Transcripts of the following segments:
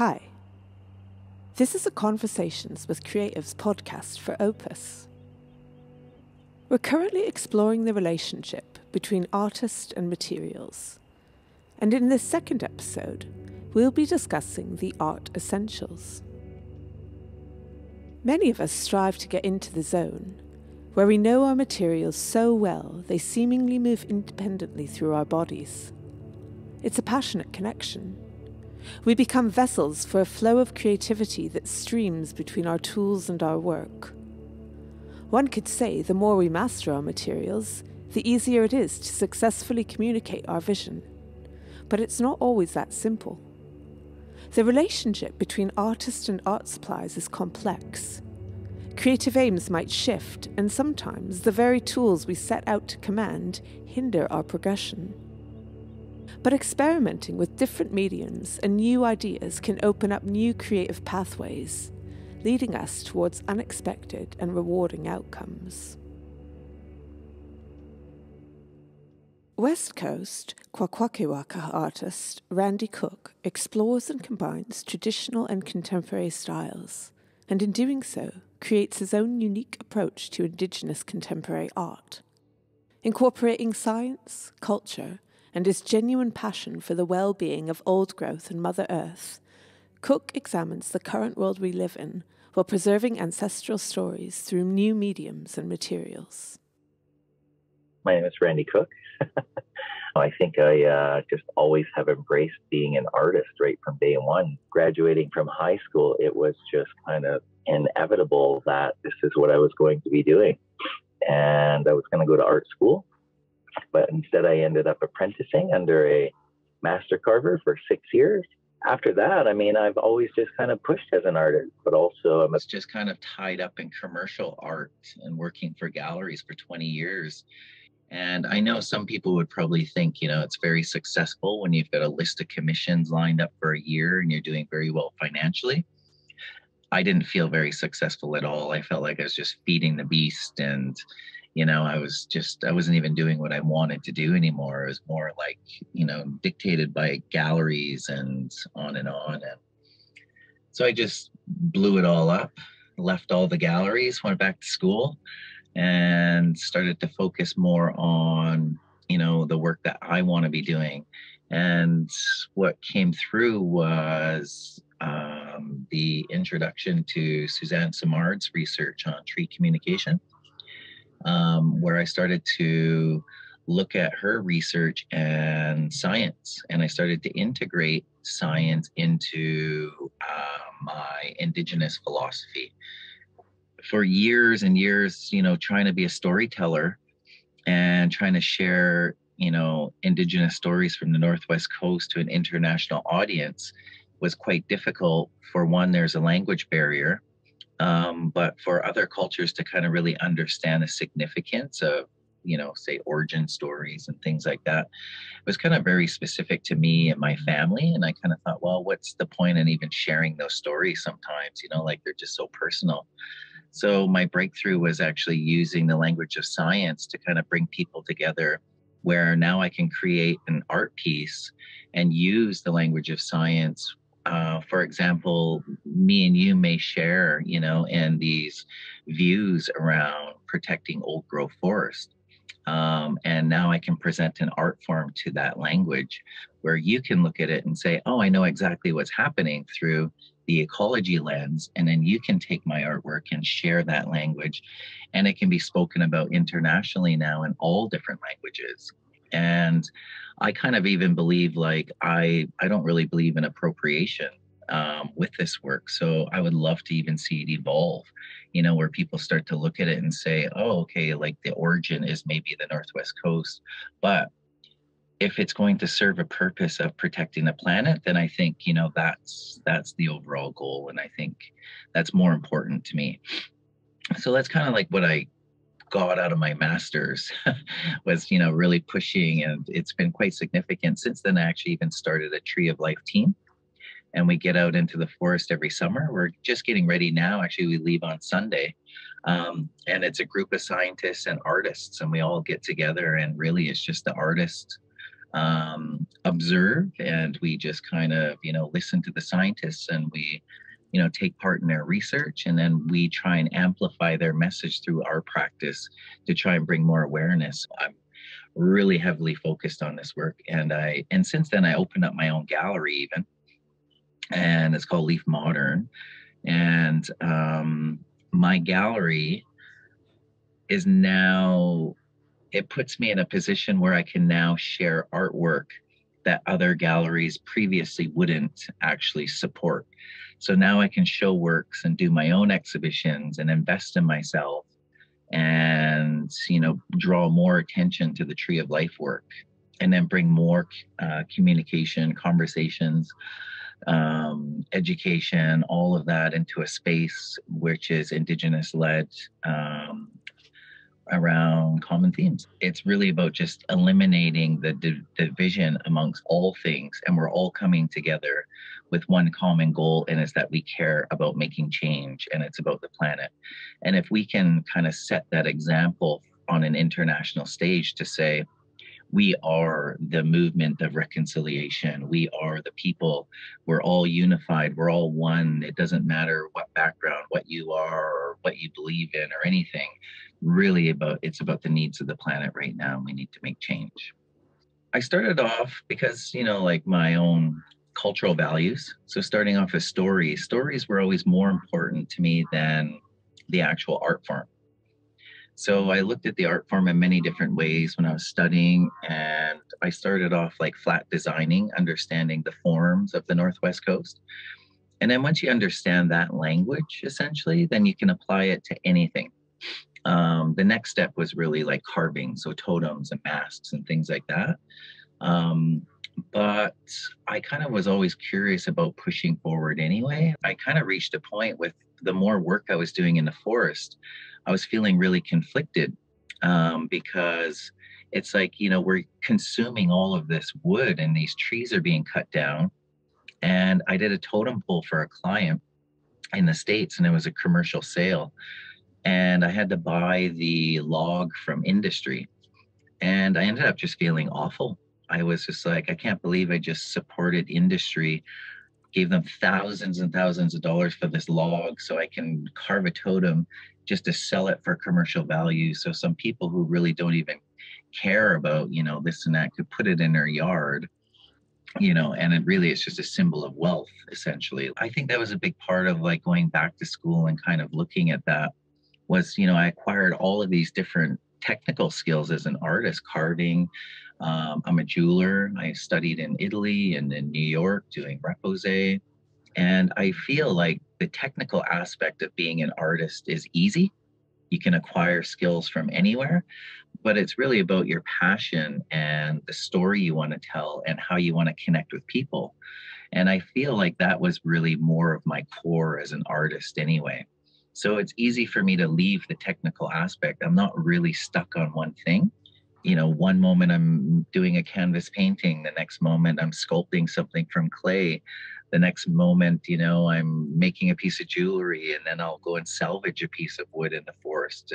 Hi. This is a Conversations with Creatives podcast for Opus. We're currently exploring the relationship between artist and materials. And in this second episode, we'll be discussing the art essentials. Many of us strive to get into the zone, where we know our materials so well they seemingly move independently through our bodies. It's a passionate connection. We become vessels for a flow of creativity that streams between our tools and our work. One could say the more we master our materials, the easier it is to successfully communicate our vision. But it's not always that simple. The relationship between artist and art supplies is complex. Creative aims might shift, and sometimes the very tools we set out to command hinder our progression. But experimenting with different mediums and new ideas can open up new creative pathways, leading us towards unexpected and rewarding outcomes. West Coast Kwakwaka'wakw artist Rande Cook explores and combines traditional and contemporary styles, and in doing so, creates his own unique approach to Indigenous contemporary art. Incorporating science, culture, and his genuine passion for the well-being of old growth and Mother Earth, Cook examines the current world we live in while preserving ancestral stories through new mediums and materials. My name is Rande Cook. I think I just always have embraced being an artist right from day one. Graduating from high school, it was just kind of inevitable that this is what I was going to be doing. And I was going to go to art school. But instead, I ended up apprenticing under a master carver for 6 years. After that, I've always just kind of pushed as an artist, but also I was just kind of tied up in commercial art and working for galleries for 20 years. And I know some people would probably think, it's very successful when you've got a list of commissions lined up for a year and you're doing very well financially. I didn't feel very successful at all. I felt like I was just feeding the beast, and I wasn't even doing what I wanted to do anymore. It was more like, dictated by galleries and on and on. And so I just blew it all up, left all the galleries, went back to school, and started to focus more on, the work that I want to be doing. And what came through was the introduction to Suzanne Simard's research on tree communication. Where I started to look at her research and science, and I started to integrate science into my Indigenous philosophy. For years and years, trying to be a storyteller and trying to share, Indigenous stories from the Northwest Coast to an international audience was quite difficult. For one, there's a language barrier. But for other cultures to kind of really understand the significance of, say, origin stories and things like that, it was kind of very specific to me and my family. And I kind of thought, well, what's the point in even sharing those stories sometimes, like they're just so personal. So my breakthrough was actually using the language of science to kind of bring people together, where now I can create an art piece and use the language of science. For example, me and you may share, in these views around protecting old growth forest. And now I can present an art form to that language where you can look at it and say, oh, I know exactly what's happening through the ecology lens. And then you can take my artwork and share that language. And it can be spoken about internationally now in all different languages. And I kind of even believe, like, I don't really believe in appropriation with this work. So I would love to even see it evolve, where people start to look at it and say, oh, okay, like the origin is maybe the Northwest Coast. But if it's going to serve a purpose of protecting the planet, then I think, that's the overall goal. And I think that's more important to me. So that's kind of like what I got out of my master's was, really pushing. And it's been quite significant. Since then, I actually even started a Tree of Life team. And we get out into the forest every summer. We're just getting ready now. Actually, we leave on Sunday. And it's a group of scientists and artists. And we all get together. And really, it's just the artists observe, and we just kind of, listen to the scientists, and we, take part in their research, and then we try and amplify their message through our practice to try and bring more awareness. I'm really heavily focused on this work, and since then I opened up my own gallery even, and it's called Leaf Modern. And my gallery is now, it puts me in a position where I can now share artwork that other galleries previously wouldn't actually support. So now I can show works and do my own exhibitions and invest in myself, and draw more attention to the Tree of Life work, and then bring more communication, conversations, education, all of that into a space which is Indigenous led, around common themes. It's really about just eliminating the division amongst all things, and we're all coming together with one common goal, and it's that we care about making change, and it's about the planet. And if we can kind of set that example on an international stage to say, we are the movement of reconciliation. We are the people. We're all unified. We're all one. It doesn't matter what background, what you are, or what you believe in, or anything. Really it's about the needs of the planet right now. We need to make change. I started off because, like my own cultural values. So starting off with stories. Stories were always more important to me than the actual art form. So I looked at the art form in many different ways when I was studying, and I started off like flat designing, understanding the forms of the Northwest Coast. And then once you understand that language, essentially, then you can apply it to anything. The next step was really like carving, so totems and masks and things like that. But I kind of was always curious about pushing forward anyway. I kind of reached a point with the more work I was doing in the forest, I was feeling really conflicted, because it's like, we're consuming all of this wood and these trees are being cut down. And I did a totem pole for a client in the States, and it was a commercial sale. And I had to buy the log from industry. And I ended up just feeling awful. I was just like, I can't believe I just supported industry, gave them thousands and thousands of dollars for this log so I can carve a totem just to sell it for commercial value. So some people who really don't even care about, this and that could put it in their yard, and it really is just a symbol of wealth, essentially. I think that was a big part of like going back to school and kind of looking at that was, I acquired all of these different technical skills as an artist, carving. I'm a jeweler. I studied in Italy and in New York doing repose. And I feel like the technical aspect of being an artist is easy. You can acquire skills from anywhere, but it's really about your passion and the story you want to tell and how you want to connect with people. And I feel like that was really more of my core as an artist anyway. So it's easy for me to leave the technical aspect. I'm not really stuck on one thing. One moment I'm doing a canvas painting, the next moment I'm sculpting something from clay, the next moment, I'm making a piece of jewelry, and then I'll go and salvage a piece of wood in the forest.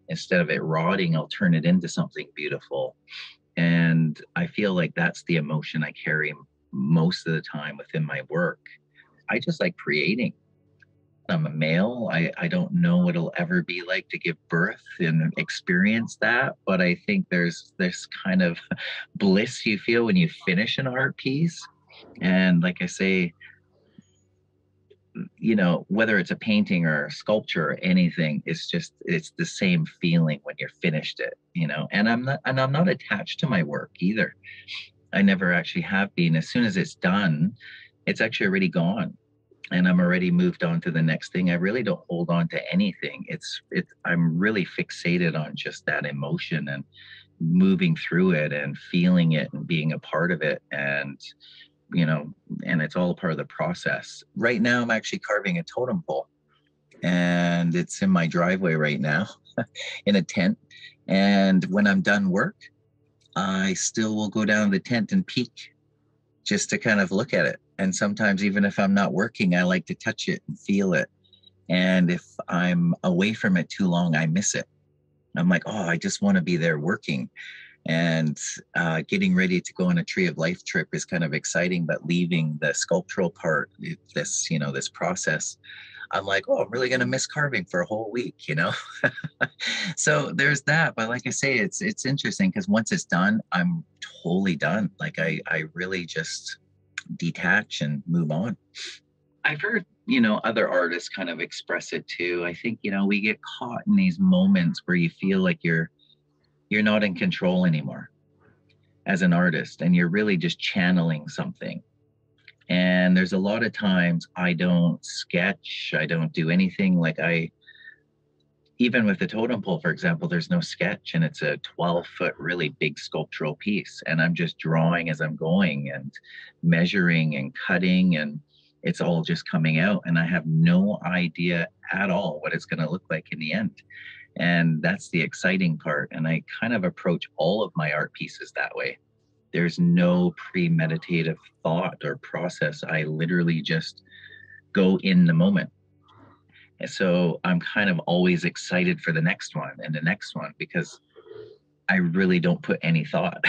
Instead of it rotting, I'll turn it into something beautiful. And I feel like that's the emotion I carry most of the time within my work. I just like creating. I'm a male. I don't know what it'll ever be like to give birth and experience that, but I think there's this kind of bliss you feel when you finish an art piece. And like I say, whether it's a painting or a sculpture or anything, it's the same feeling when you're finished it, and I'm not attached to my work either. I never actually have been. As soon as it's done, it's actually already gone. And I'm already moved on to the next thing. I really don't hold on to anything. I'm really fixated on just that emotion and moving through it and feeling it and being a part of it. And, and it's all a part of the process. Right now, I'm actually carving a totem pole, and it's in my driveway right now in a tent. And when I'm done work, I still will go down to the tent and peek just to kind of look at it. And sometimes even if I'm not working, I like to touch it and feel it. And if I'm away from it too long, I miss it. I'm like, oh, I just want to be there working. And getting ready to go on a Tree of Life trip is kind of exciting, but leaving the sculptural part, this process, I'm like, oh, I'm really going to miss carving for a whole week. So there's that. But like I say, it's interesting because once it's done, I'm totally done. Like I really just detach and move on. I've heard, other artists kind of express it too. I think, we get caught in these moments where you feel like you're not in control anymore as an artist, and you're really just channeling something. And there's a lot of times I don't sketch, I don't do anything. Like even with the totem pole, for example, there's no sketch, and it's a 12-foot really big sculptural piece. And I'm just drawing as I'm going and measuring and cutting, and it's all just coming out. And I have no idea at all what it's going to look like in the end. And that's the exciting part. And I kind of approach all of my art pieces that way. There's no premeditative thought or process. I literally just go in the moment. And so I'm kind of always excited for the next one and the next one because I really don't put any thought.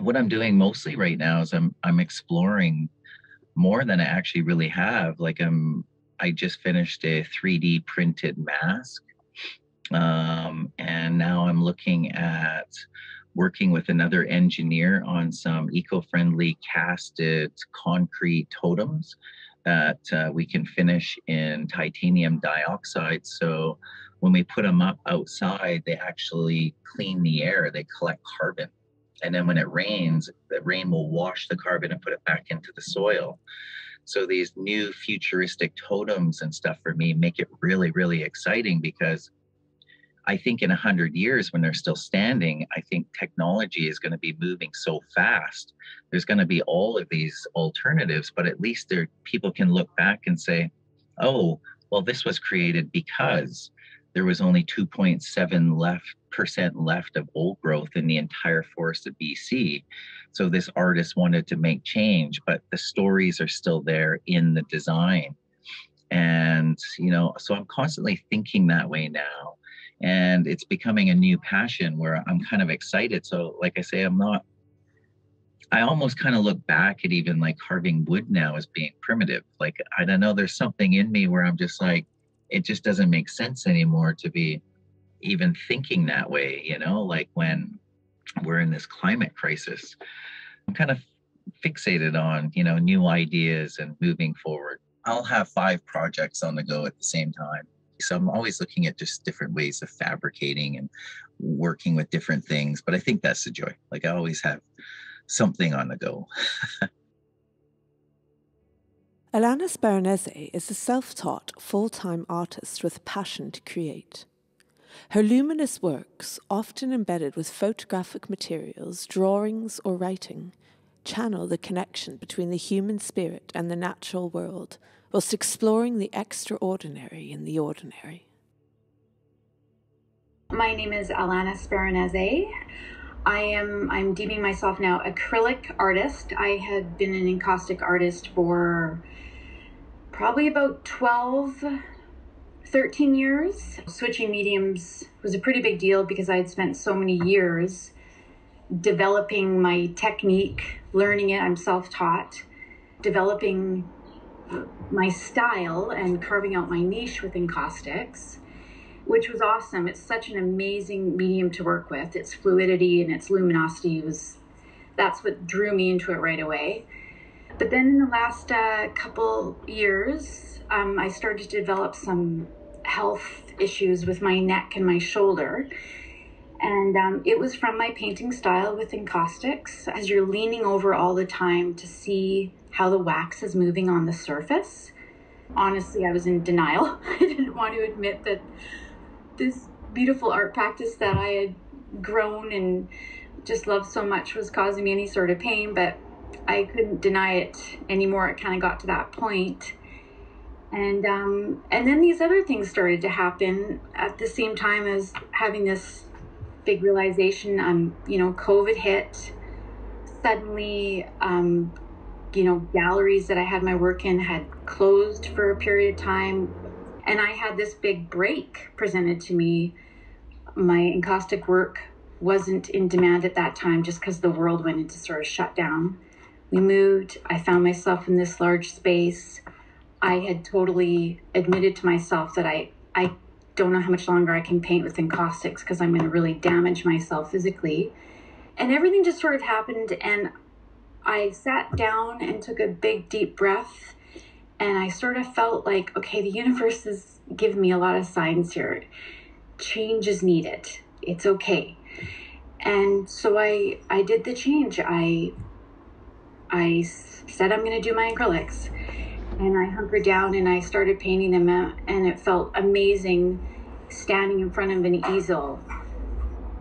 What I'm doing mostly right now is I'm exploring more than I actually really have. Like I just finished a 3D printed mask. And now I'm looking at working with another engineer on some eco-friendly casted concrete totems that we can finish in titanium dioxide. So when we put them up outside, they actually clean the air, they collect carbon. And then when it rains, the rain will wash the carbon and put it back into the soil. So these new futuristic totems and stuff for me make it really, really exciting because I think in 100 years when they're still standing, I think technology is going to be moving so fast. There's going to be all of these alternatives, but at least people can look back and say, oh, well, this was created because there was only 2.7% left of old growth in the entire forest of BC. So this artist wanted to make change, but the stories are still there in the design. And, so I'm constantly thinking that way now. And it's becoming a new passion where I'm kind of excited. So like I say, I almost kind of look back at even like carving wood now as being primitive. Like, I don't know, there's something in me where I'm just like, it just doesn't make sense anymore to be even thinking that way, like when we're in this climate crisis. I'm kind of fixated on, new ideas and moving forward. I'll have 5 projects on the go at the same time. So I'm always looking at just different ways of fabricating and working with different things. But I think that's the joy. Like I always have something on the go. Alanna Sparanese is a self-taught, full-time artist with a passion to create. Her luminous works, often embedded with photographic materials, drawings, or writing, channel the connection between the human spirit and the natural world, whilst exploring the extraordinary in the ordinary. My name is Alanna Sparanese. I'm deeming myself now acrylic artist. I had been an encaustic artist for probably about 13 years. Switching mediums was a pretty big deal because I had spent so many years developing my technique, learning it. I'm self-taught, developing my style and carving out my niche with encaustics, which was awesome. It's such an amazing medium to work with. Its fluidity and its luminosity that's what drew me into it right away. But then in the last couple years, I started to develop some health issues with my neck and my shoulder. And it was from my painting style with encaustics, as you're leaning over all the time to see how the wax is moving on the surface. Honestly, I was in denial. I didn't want to admit that this beautiful art practice that I had grown and just loved so much was causing me any sort of pain, but I couldn't deny it anymore. It kind of got to that point. And then these other things started to happen at the same time as having this big realization. COVID hit. Suddenly, galleries that I had my work in had closed for a period of time. And I had this big break presented to me my encaustic work wasn't in demand at that time just because the world went into sort of shutdown. We moved. I found myself in this large space. I had totally admitted to myself that I don't know how much longer I can paint with encaustics because I'm going to really damage myself physically. And everything just sort of happened, and I sat down and took a big, deep breath, and I sort of felt like, okay, the universe is giving me a lot of signs here. Change is needed. It's okay. And so I did the change. I said I'm going to do my acrylics, and I hunkered down and I started painting them out, and it felt amazing standing in front of an easel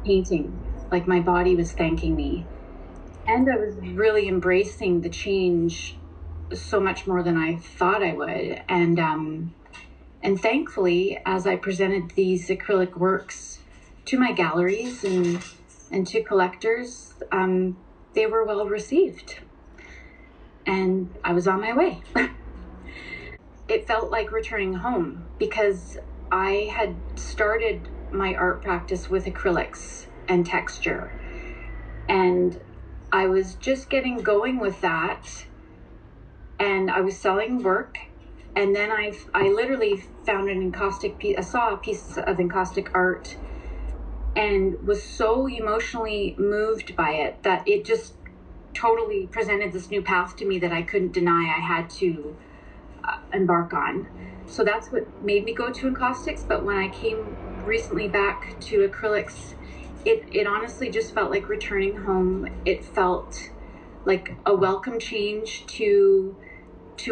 painting, like my body was thanking me. And I was really embracing the change so much more than I thought I would. And thankfully, as I presented these acrylic works to my galleries and to collectors, they were well received. And I was on my way. It felt like returning home because I had started my art practice with acrylics and texture. And I was just getting going with that. And I was selling work. And then I literally found an encaustic piece. I saw a piece of encaustic art and was so emotionally moved by it that it just totally presented this new path to me that I couldn't deny I had to embark on. So that's what made me go to encaustics. But when I came recently back to acrylics, it honestly just felt like returning home. It felt like a welcome change to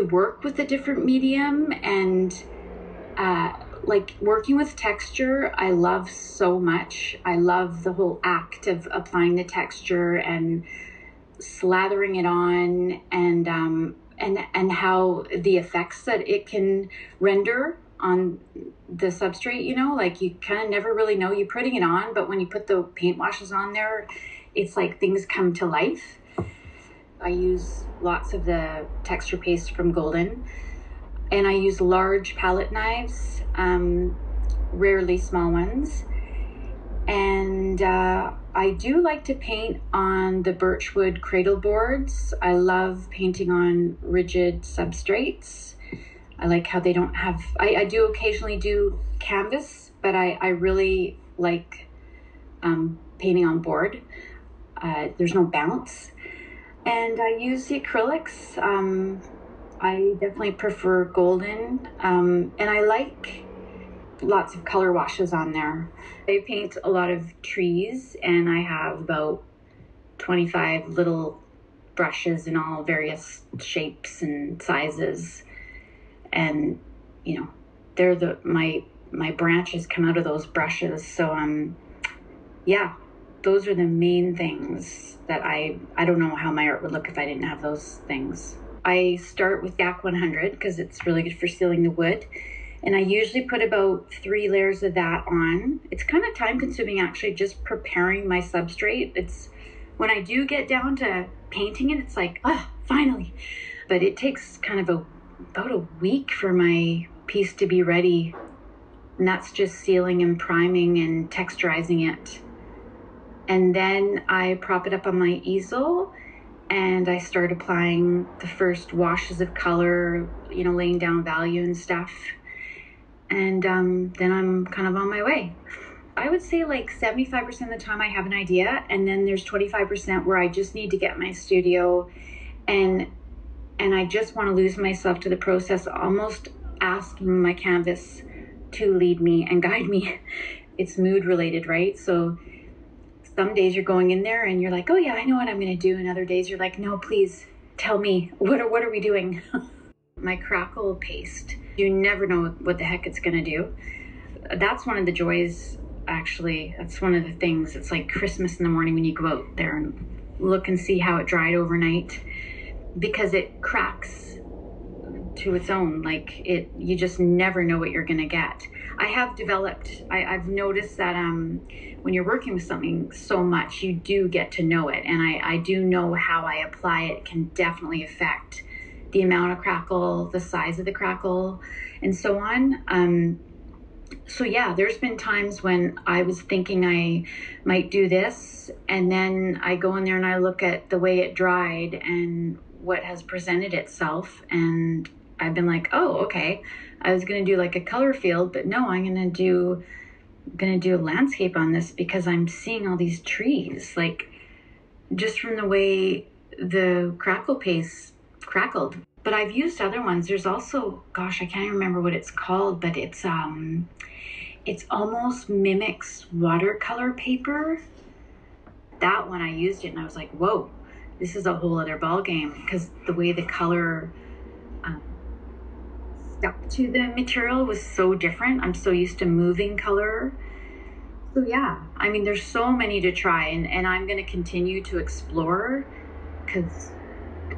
work with a different medium, and like working with texture, I love so much. I love the whole act of applying the texture and slathering it on, and how the effects that it can render on the substrate, you know, like you kind of never really know you're putting it on, but when you put the paint washes on there, it's like things come to life. I use lots of the texture paste from Golden, and I use large palette knives, rarely small ones. And I do like to paint on the birchwood cradle boards. I love painting on rigid substrates. I like how they don't have, I do occasionally do canvas, but I really like painting on board. There's no bounce. And I use the acrylics. I definitely prefer Golden. And I like lots of color washes on there. I paint a lot of trees, and I have about 25 little brushes in all various shapes and sizes. And, you know, they're my branches come out of those brushes. So, yeah, those are the main things that I don't know how my art would look if I didn't have those things. I start with GAC 100 because it's really good for sealing the wood. And I usually put about 3 layers of that on. It's kind of time consuming actually, just preparing my substrate. It's when I do get down to painting it, it's like, finally. But it takes kind of about a week for my piece to be ready. And that's just sealing and priming and texturizing it. And then I prop it up on my easel and I start applying the first washes of color, you know, laying down value and stuff. And then I'm kind of on my way. I would say like 75% of the time I have an idea, and then there's 25% where I just need to get my studio and I just want to lose myself to the process, almost asking my canvas to lead me and guide me. It's mood related, right? So some days you're going in there and you're like, oh yeah, I know what I'm going to do. And other days you're like, no, please tell me, what are we doing? My crackle paste, you never know what the heck it's going to do. That's one of the joys, actually. That's one of the things. It's like Christmas in the morning when you go out there and look and see how it dried overnight, because it cracks to its own. Like you just never know what you're going to get. I've noticed that when you're working with something so much, you do get to know it. And I do know how I apply it can definitely affect the amount of crackle, the size of the crackle, and so on. So yeah, there's been times when I was thinking I might do this, and then I go in there and I look at the way it dried and what has presented itself, and I've been like, oh, okay, I was going to do like a color field, but no, I'm going to do a landscape on this because I'm seeing all these trees, like just from the way the crackle paste crackled. But I've used other ones. There's also, gosh, I can't remember what it's called, but it's almost mimics watercolor paper. That one I used it and I was like, whoa, this is a whole other ball game, because the way the color stuck to the material was so different. I'm so used to moving color. So yeah, I mean, there's so many to try, and I'm going to continue to explore, because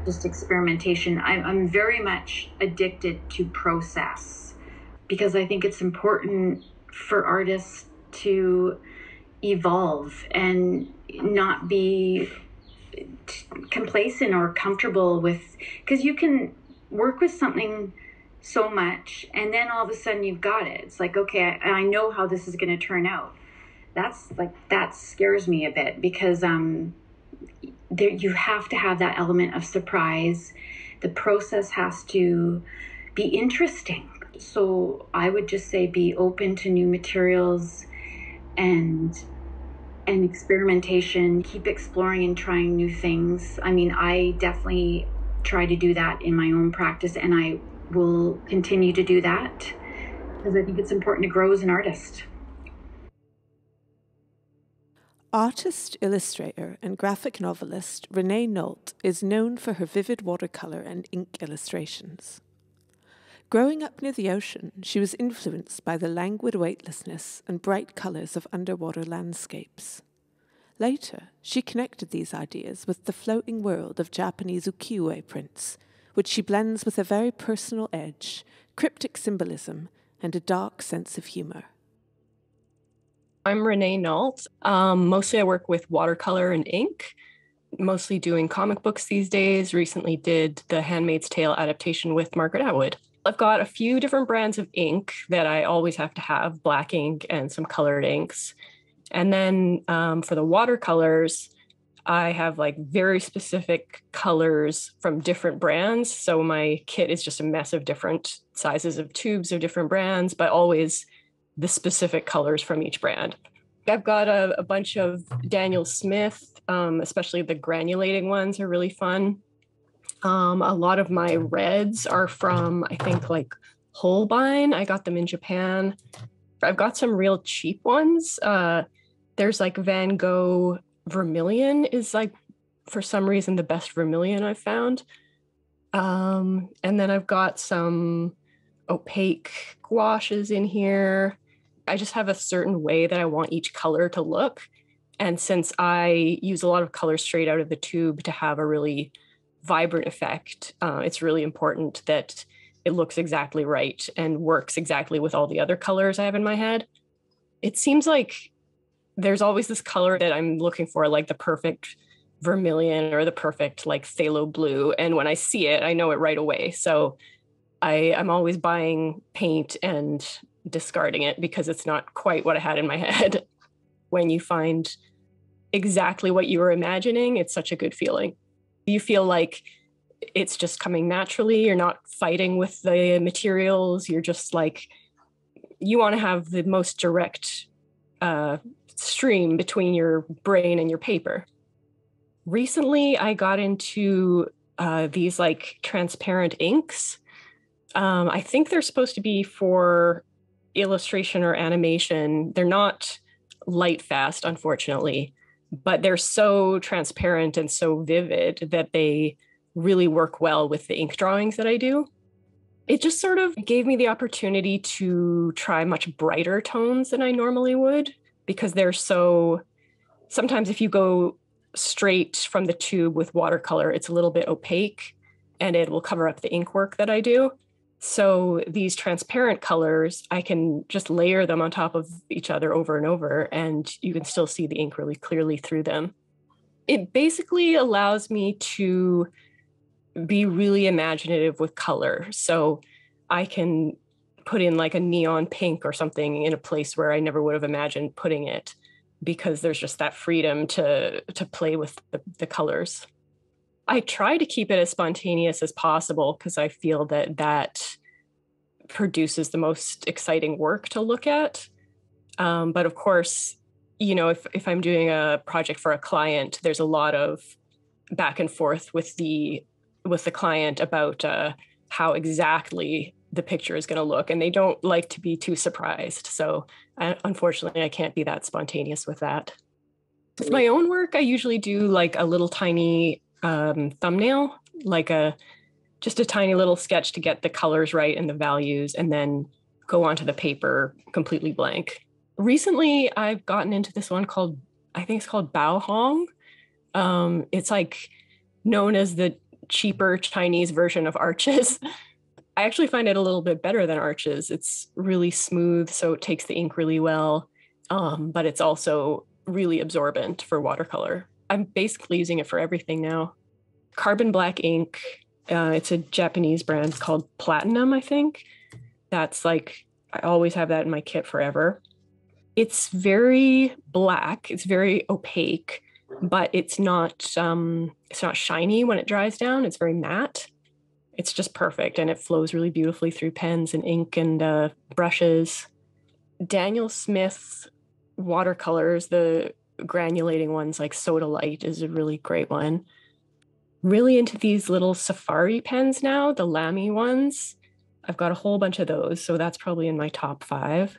just experimentation. I'm very much addicted to process, because I think it's important for artists to evolve and not be complacent or comfortable with, because you can work with something so much and then all of a sudden you've got it. It's like, okay, I know how this is going to turn out. That scares me a bit, because there, you have to have that element of surprise. The process has to be interesting. So I would just say be open to new materials and experimentation. Keep exploring and trying new things. I mean, I definitely try to do that in my own practice, and I will continue to do that because I think it's important to grow as an artist. Artist, illustrator, and graphic novelist Renee Nault is known for her vivid watercolour and ink illustrations. Growing up near the ocean, she was influenced by the languid weightlessness and bright colours of underwater landscapes. Later, she connected these ideas with the floating world of Japanese ukiyo-e prints, which she blends with a very personal edge, cryptic symbolism, and a dark sense of humour. I'm Renee Nault. Mostly I work with watercolor and ink, mostly doing comic books these days. Recently did the Handmaid's Tale adaptation with Margaret Atwood. I've got a few different brands of ink that I always have to have, black ink and some colored inks. And then for the watercolors, I have like very specific colors from different brands. So my kit is just a mess of different sizes of tubes of different brands, but always the specific colors from each brand. I've got a bunch of Daniel Smith, especially the granulating ones are really fun. A lot of my reds are from, I think, like Holbein. I got them in Japan. I've got some real cheap ones. There's like Van Gogh Vermilion is like, for some reason, the best vermilion I've found. And then I've got some opaque gouaches in here. I just have a certain way that I want each color to look. And since I use a lot of color straight out of the tube to have a really vibrant effect, it's really important that it looks exactly right and works exactly with all the other colors I have in my head. It seems like there's always this color that I'm looking for, like the perfect vermilion or the perfect like phthalo blue. And when I see it, I know it right away. So I'm always buying paint and discarding it because it's not quite what I had in my head. When you find exactly what you were imagining, it's such a good feeling. You feel like it's just coming naturally. You're not fighting with the materials. You're just like, you want to have the most direct stream between your brain and your paper. Recently, I got into these like transparent inks. I think they're supposed to be for illustration or animation. They're not light fast, unfortunately, but they're so transparent and so vivid that they really work well with the ink drawings that I do. It just sort of gave me the opportunity to try much brighter tones than I normally would, because they're so, sometimes if you go straight from the tube with watercolor, it's a little bit opaque and it will cover up the ink work that I do. So these transparent colors, I can just layer them on top of each other over and over, and you can still see the ink really clearly through them. It basically allows me to be really imaginative with color. So I can put in like a neon pink or something in a place where I never would have imagined putting it, because there's just that freedom to play with the colors. I try to keep it as spontaneous as possible because I feel that produces the most exciting work to look at. But of course, if I'm doing a project for a client, there's a lot of back and forth with the client about how exactly the picture is going to look, and they don't like to be too surprised. So unfortunately, I can't be that spontaneous with that. With my own work, I usually do like a little tiny thumbnail, like just a tiny little sketch to get the colors right and the values, and then go onto the paper completely blank. Recently, I've gotten into this one called, I think it's called Bao Hong. It's like known as the cheaper Chinese version of Arches. I actually find it a little bit better than Arches. It's really smooth, so it takes the ink really well, but it's also really absorbent for watercolor. I'm basically using it for everything now. Carbon black ink, it's a Japanese brand called Platinum, I think. That's like, I always have that in my kit forever. It's very black, it's very opaque, but it's not shiny when it dries down. It's very matte. It's just perfect, and it flows really beautifully through pens and ink and brushes. Daniel Smith watercolors, the granulating ones like Soda Light is a really great one. Really into these little safari pens now, the Lamy ones. I've got a whole bunch of those, so that's probably in my top 5.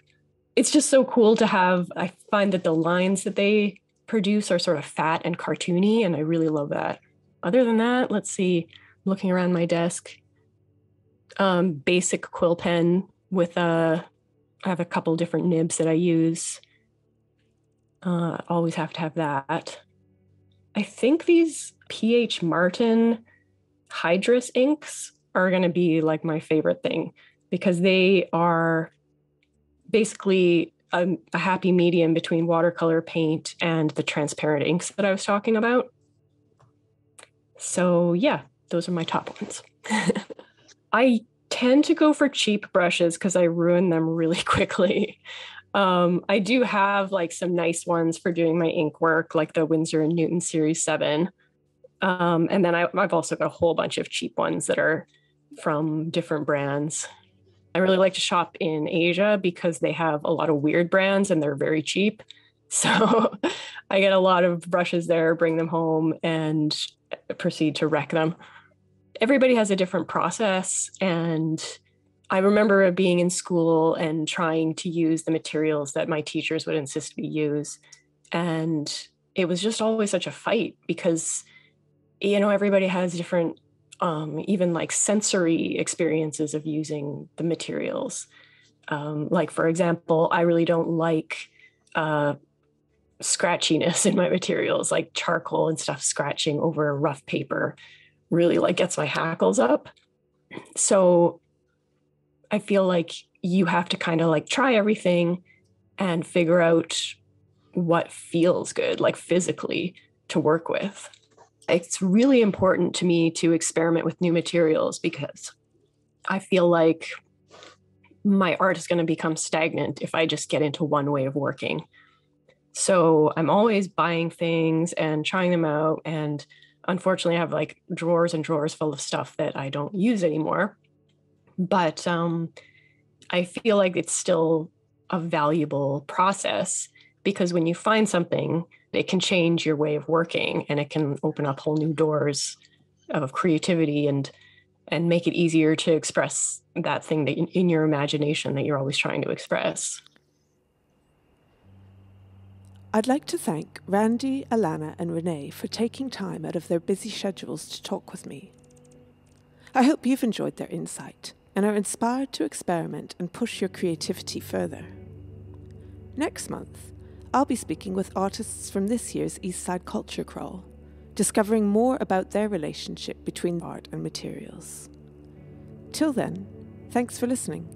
It's just so cool to have. I find that the lines that they produce are sort of fat and cartoony, and I really love that. Other than that, let's see, looking around my desk, basic quill pen with I have a couple different nibs that I use. Always have to have that. I think these P.H. Martin Hydrus inks are going to be like my favorite thing, because they are basically a happy medium between watercolor paint and the transparent inks that I was talking about. So yeah, those are my top ones. I tend to go for cheap brushes because I ruin them really quickly. I do have like some nice ones for doing my ink work, like the Winsor & Newton Series 7. And then I've also got a whole bunch of cheap ones that are from different brands. I really like to shop in Asia because they have a lot of weird brands and they're very cheap. So I get a lot of brushes there, bring them home, and proceed to wreck them. Everybody has a different process, and I remember being in school and trying to use the materials that my teachers would insist we use. And it was just always such a fight because, everybody has different, even like sensory experiences of using the materials. Like, for example, I really don't like scratchiness in my materials, like charcoal and stuff scratching over rough paper really like gets my hackles up. So I feel like you have to kind of like try everything and figure out what feels good, like physically, to work with. It's really important to me to experiment with new materials because I feel like my art is going to become stagnant if I just get into one way of working. So I'm always buying things and trying them out. And unfortunately, I have like drawers and drawers full of stuff that I don't use anymore. But I feel like it's still a valuable process because when you find something, it can change your way of working and it can open up whole new doors of creativity and make it easier to express that thing that in your imagination that you're always trying to express. I'd like to thank Rande, Alanna and Renee for taking time out of their busy schedules to talk with me. I hope you've enjoyed their insight and are inspired to experiment and push your creativity further. Next month, I'll be speaking with artists from this year's Eastside Culture Crawl, discovering more about their relationship between art and materials. Till then, thanks for listening.